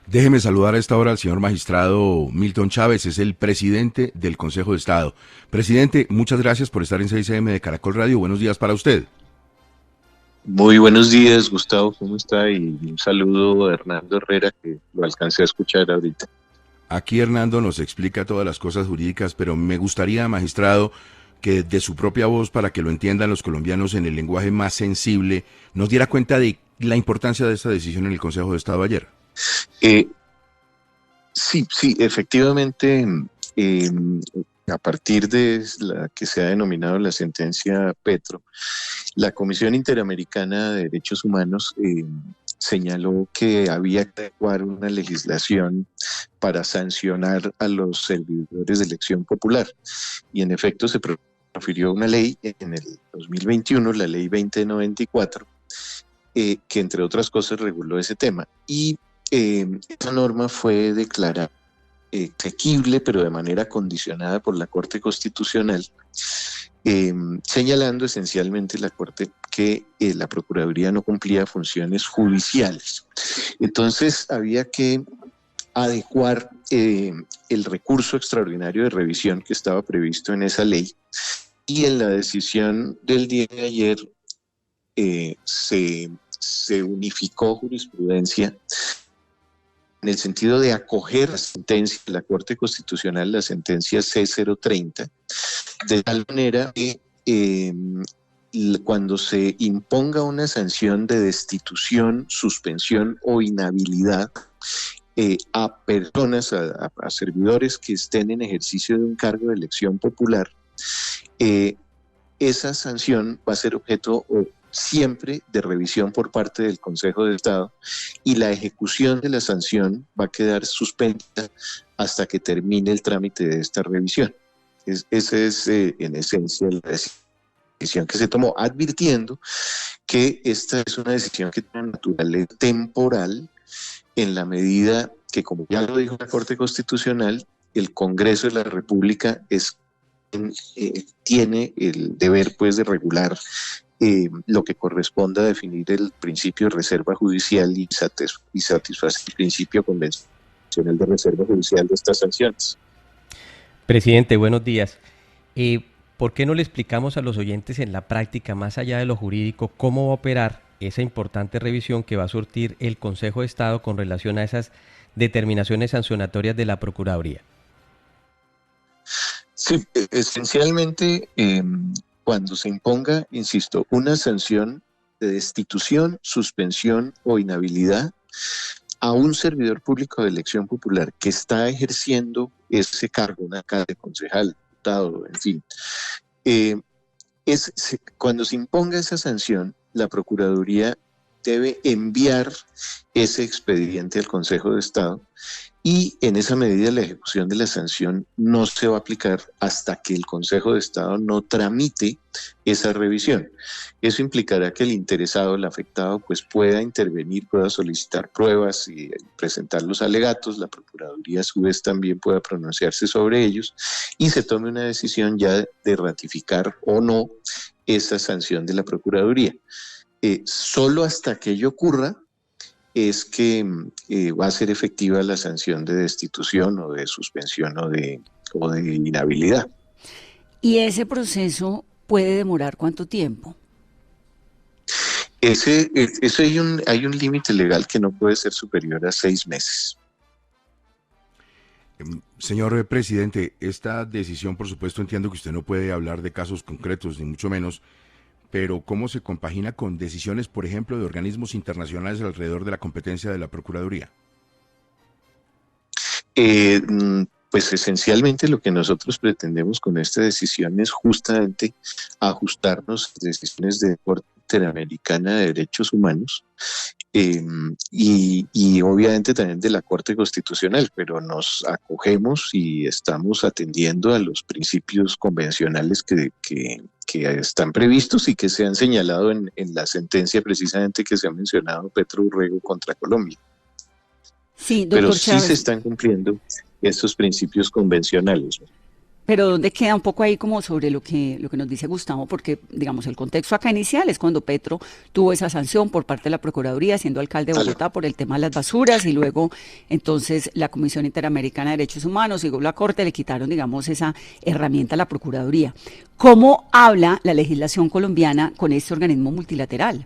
Déjeme saludar a esta hora al señor magistrado Milton Chávez, es el presidente del Consejo de Estado. Presidente, muchas gracias por estar en 6 AM de Caracol Radio. Buenos días para usted. Muy buenos días, Gustavo, ¿cómo está? Y un saludo a Hernando Herrera, que lo alcancé a escuchar ahorita. Aquí Hernando nos explica todas las cosas jurídicas, pero me gustaría, magistrado, que de su propia voz, para que lo entiendan los colombianos en el lenguaje más sensible, nos diera cuenta de la importancia de esta decisión en el Consejo de Estado ayer. Eh, sí, efectivamente, eh, a partir de la que se ha denominado la sentencia Petro, la Comisión Interamericana de Derechos Humanos señaló que había que adecuar una legislación para sancionar a los servidores de elección popular. Y en efecto se profirió una ley en el 2021, la ley 2094, que entre otras cosas reguló ese tema. Y esa norma fue declarada exequible, pero de manera condicionada por la Corte Constitucional, señalando esencialmente la Corte que la Procuraduría no cumplía funciones judiciales. Entonces había que adecuar el recurso extraordinario de revisión que estaba previsto en esa ley, y en la decisión del día de ayer se unificó jurisprudencia en el sentido de acoger la sentencia de la Corte Constitucional, la sentencia C030, de tal manera que cuando se imponga una sanción de destitución, suspensión o inhabilidad a personas, a servidores que estén en ejercicio de un cargo de elección popular, esa sanción va a ser objeto siempre de revisión por parte del Consejo de Estado, y la ejecución de la sanción va a quedar suspendida hasta que termine el trámite de esta revisión. Esa es en esencia la decisión que se tomó, advirtiendo que esta es una decisión que tiene naturaleza temporal, en la medida que, como ya lo dijo la Corte Constitucional, el Congreso de la República tiene el deber, pues, de regular lo que corresponda a definir el principio de reserva judicial y satisfacer el principio convencional de reserva judicial de estas sanciones. Presidente, buenos días. ¿Por qué no le explicamos a los oyentes en la práctica, más allá de lo jurídico, cómo va a operar esa importante revisión que va a surtir el Consejo de Estado con relación a esas determinaciones sancionatorias de la Procuraduría? Sí, esencialmente, cuando se imponga, insisto, una sanción de destitución, suspensión o inhabilidad a un servidor público de elección popular que está ejerciendo ese cargo, una carga de concejal, diputado, en fin, cuando se imponga esa sanción, la Procuraduría debe enviar ese expediente al Consejo de Estado, y en esa medida la ejecución de la sanción no se va a aplicar hasta que el Consejo de Estado no tramite esa revisión. Eso implicará que el interesado, el afectado, pues pueda intervenir, pueda solicitar pruebas y presentar los alegatos. La Procuraduría a su vez también pueda pronunciarse sobre ellos, y se tome una decisión ya de ratificar o no esa sanción de la Procuraduría. Solo hasta que ello ocurra es que va a ser efectiva la sanción de destitución o de suspensión o de inhabilidad. ¿Y ese proceso puede demorar cuánto tiempo? Hay un límite legal que no puede ser superior a 6 meses. Señor presidente, esta decisión, por supuesto, entiendo que usted no puede hablar de casos concretos, ni mucho menos, pero ¿cómo se compagina con decisiones, por ejemplo, de organismos internacionales alrededor de la competencia de la Procuraduría? Pues esencialmente lo que nosotros pretendemos con esta decisión es justamente ajustarnos a decisiones de Corte Interamericana de Derechos Humanos, y obviamente también de la Corte Constitucional, pero nos acogemos y estamos atendiendo a los principios convencionales que están previstos y que se han señalado en la sentencia precisamente que se ha mencionado, Petro Urrego contra Colombia. Sí, pero doctor sí Chávez. se están cumpliendo estos principios convencionales. Pero ¿dónde queda un poco ahí como sobre lo que nos dice Gustavo? Porque, digamos, el contexto acá inicial es cuando Petro tuvo esa sanción por parte de la Procuraduría, siendo alcalde de Aló. Bogotá por el tema de las basuras, y luego entonces la Comisión Interamericana de Derechos Humanos y luego la Corte le quitaron, digamos, esa herramienta a la Procuraduría. ¿Cómo habla la legislación colombiana con este organismo multilateral?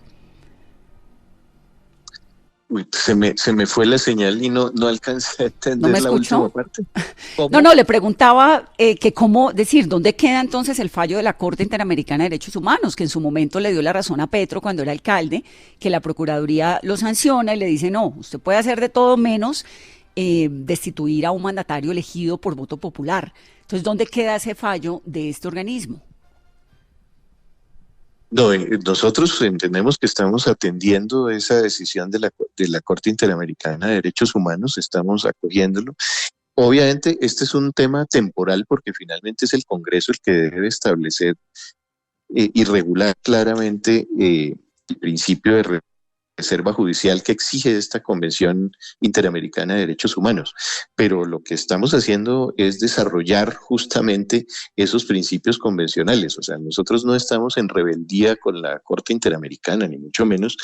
Uy, se me fue la señal y no alcancé a ¿No me entender la última escuchó? parte. No, ¿Cómo? no, le preguntaba que cómo decir, ¿dónde queda entonces el fallo de la Corte Interamericana de Derechos Humanos, que en su momento le dio la razón a Petro cuando era alcalde, que la Procuraduría lo sanciona y le dice, no, usted puede hacer de todo menos destituir a un mandatario elegido por voto popular? Entonces, ¿dónde queda ese fallo de este organismo? No, nosotros entendemos que estamos atendiendo esa decisión de la Corte Interamericana de Derechos Humanos, estamos acogiéndolo. Obviamente, este es un tema temporal porque finalmente es el Congreso el que debe establecer y regular claramente el principio de reserva judicial que exige esta Convención Interamericana de Derechos Humanos. Pero lo que estamos haciendo es desarrollar justamente esos principios convencionales. O sea, nosotros no estamos en rebeldía con la Corte Interamericana, ni mucho menos,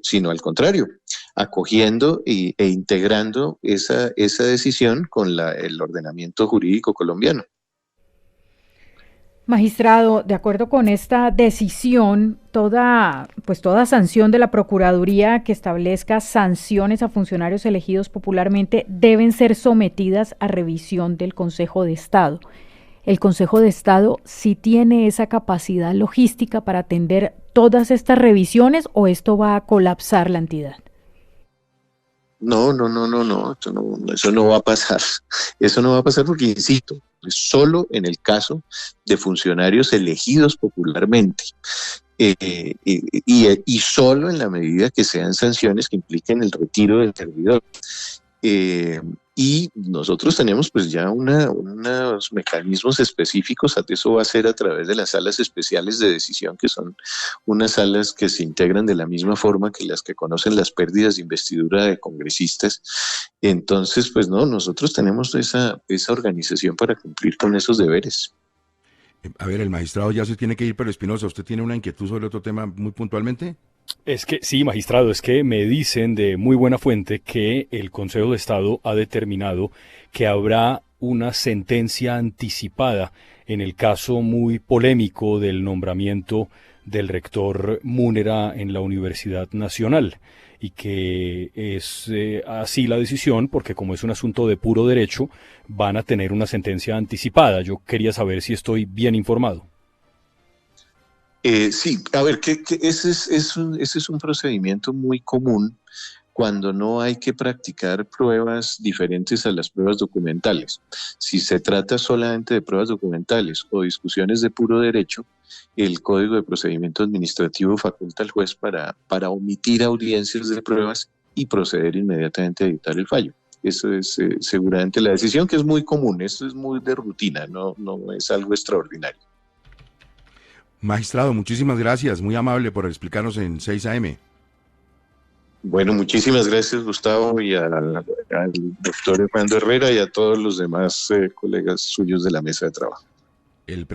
sino al contrario, acogiendo e integrando esa decisión con el ordenamiento jurídico colombiano. Magistrado, de acuerdo con esta decisión, toda sanción de la Procuraduría que establezca sanciones a funcionarios elegidos popularmente deben ser sometidas a revisión del Consejo de Estado. ¿El Consejo de Estado sí tiene esa capacidad logística para atender todas estas revisiones o esto va a colapsar la entidad? No, eso no va a pasar. Eso no va a pasar porque, insisto, es solo en el caso de funcionarios elegidos popularmente y solo en la medida que sean sanciones que impliquen el retiro del servidor. Y nosotros tenemos pues ya unos mecanismos específicos, eso va a ser a través de las salas especiales de decisión, que son unas salas que se integran de la misma forma que las que conocen las pérdidas de investidura de congresistas. Entonces, pues no, nosotros tenemos esa organización para cumplir con esos deberes. A ver, el magistrado ya se tiene que ir, pero Espinosa, ¿usted tiene una inquietud sobre otro tema muy puntualmente? Es que, sí, magistrado, es que me dicen de muy buena fuente que el Consejo de Estado ha determinado que habrá una sentencia anticipada en el caso muy polémico del nombramiento del rector Múnera en la Universidad Nacional, y que es así la decisión porque como es un asunto de puro derecho, van a tener una sentencia anticipada. Yo quería saber si estoy bien informado. Sí, a ver, ese es un procedimiento muy común cuando no hay que practicar pruebas diferentes a las pruebas documentales. Si se trata solamente de pruebas documentales o discusiones de puro derecho, el Código de Procedimiento Administrativo faculta al juez para omitir audiencias de pruebas y proceder inmediatamente a dictar el fallo. Eso es seguramente la decisión, que es muy común, esto es muy de rutina, no es algo extraordinario. Magistrado, muchísimas gracias, muy amable por explicarnos en 6 AM. Bueno, muchísimas gracias, Gustavo, y al doctor Hernando Herrera y a todos los demás colegas suyos de la mesa de trabajo. El